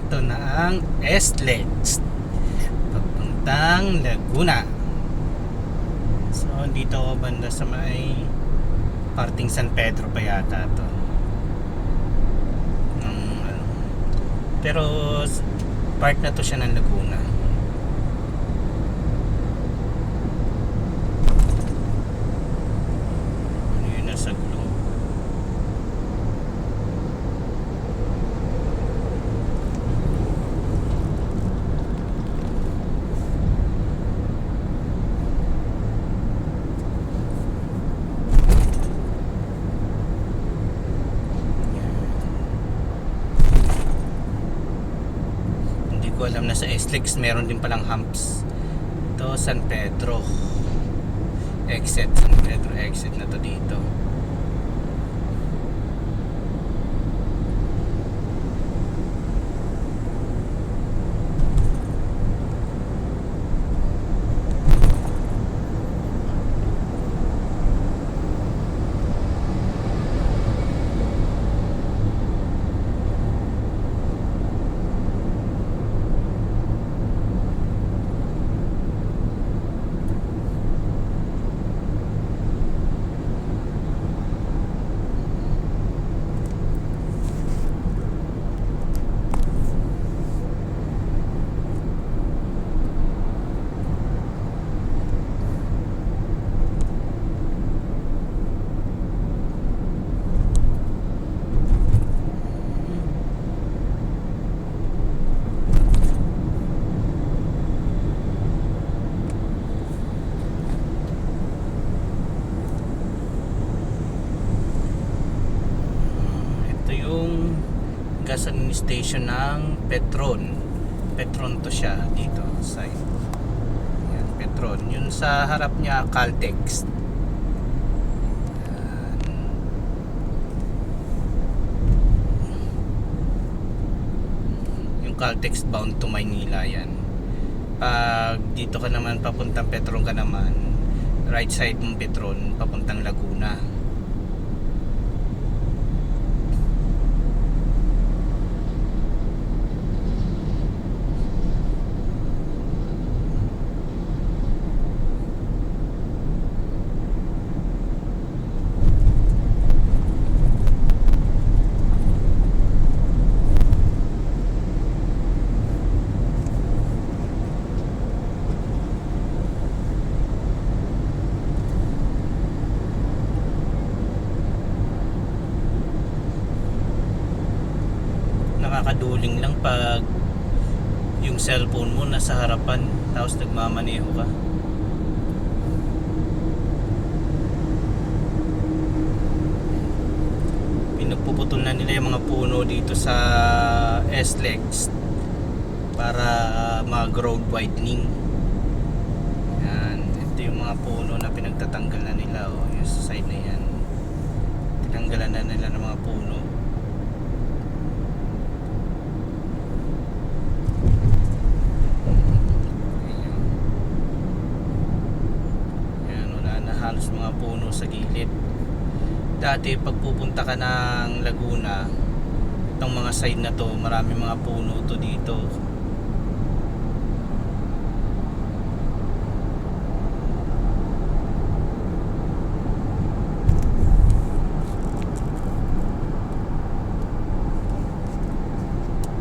Ito na ang SLEX papuntang Laguna. So dito ako banda sa may parting San Pedro pa yata to. Pero part na to siya ng Laguna. Yun nasa gulo. Hindi ko alam na sa SLEX meron din palang humps. Ito San Pedro exit, San Pedro exit na to dito. Ito yung gasoline station ng Petron to siya dito side. Yan, Petron. Yun sa harap niya Caltex. Yan. Yung Caltex bound to Maynila yan. Pag dito ka naman papuntang Petron ka naman, right side mong Petron papuntang Laguna. Nakakaduling lang pag yung cellphone mo nasa harapan tapos nagmamaneho ka. Pinagpuputol na nila yung mga puno dito sa SLEX para mag-road widening. Yan, ito yung mga puno na pinagtatanggal na nila, oh, yung sa side na yan. Tinanggalan na nila ng mga puno. Halos mga puno sa gilid. Dati pagpupunta ka ng Laguna, itong mga side na to, marami mga puno to dito.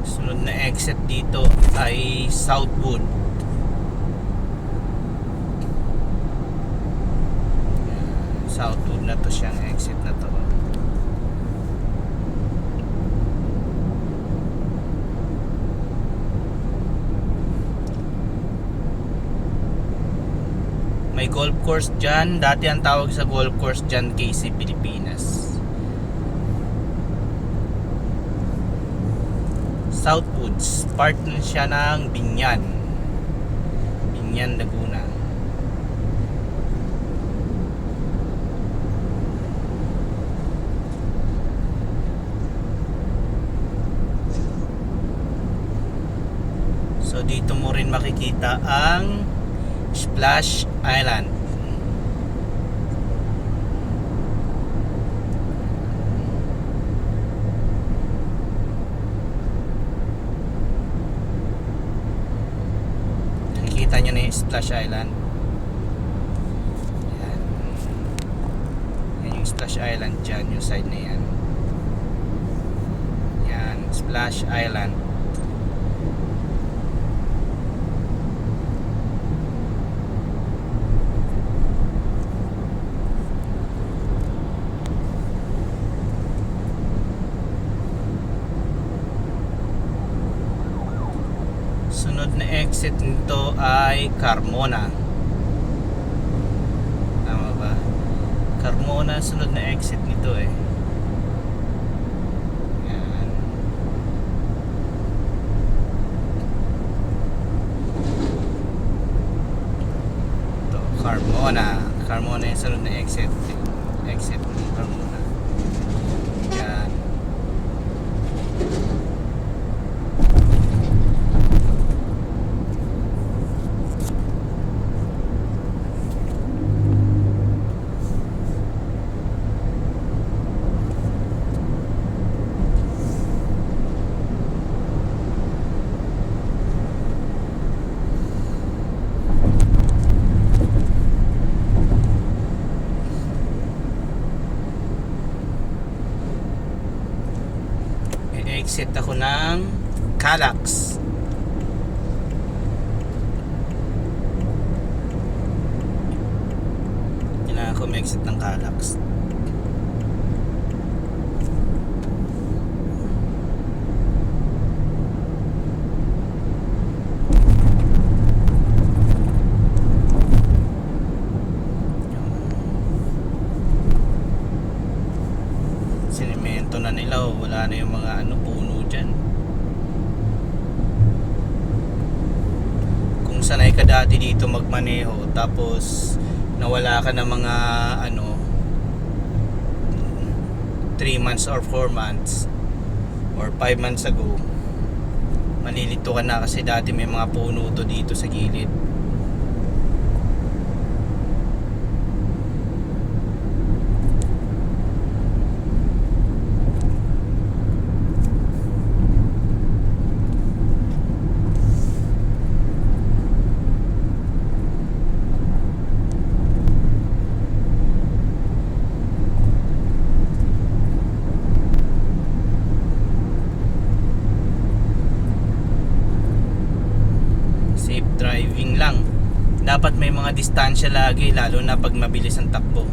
Sunod na exit dito ay Southwood. Southwood na to siyang exit na to. May golf course dyan. Dati ang tawag sa golf course dyan KC Pilipinas. Southwoods, part na siya ng Binyan Laguna. So dito mo rin makikita ang Splash Island. Kita nyo na yung Splash Island. Yan. Yan yung Splash Island dyan, yung side na yan. Yan, Splash Island. Sunod na exit nito ay Carmona. Tama ba? Carmona sunod na exit nito eh. Yan. Ito, Carmona. Carmona yung sunod na exit. Exit ng Carmona. Yan. Exit ako ng Calax. Kailangan ako mag-exit ng Calax. Sinimento na nila, wala na yung mga puno dyan. Kung sanay ka dati dito magmaneho tapos nawala ka ng mga 3 months or 4 months or 5 months ago, malilito ka na kasi dati may mga puno to dito sa gilid. Driving lang. Dapat may mga distansya lagi, lalo na pag mabilis ang takbo.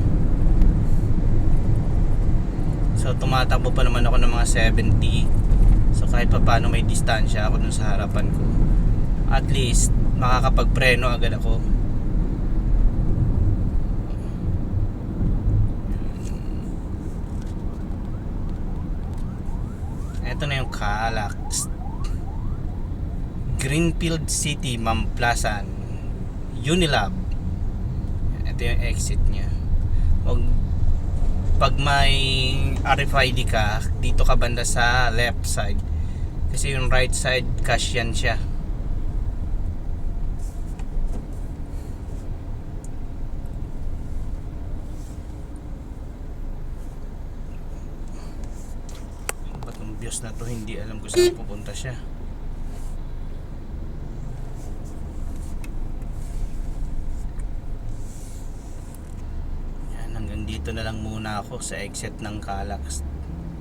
So tumatakbo pa naman ako ng mga 70. So kahit pa paano may distansya ako dun sa harapan ko. At least makakapagpreno agad ako. Ito na yung Calax. Greenfield City, Mamplasan, Unilab. Ito yung exit niya. Pag may RFID ka, dito ka banda sa left side. Kasi yung right side, cash yan siya. Ba't ang bios na to, hindi alam kung saan pupunta siya. Dito na lang muna ako sa exit ng Calax.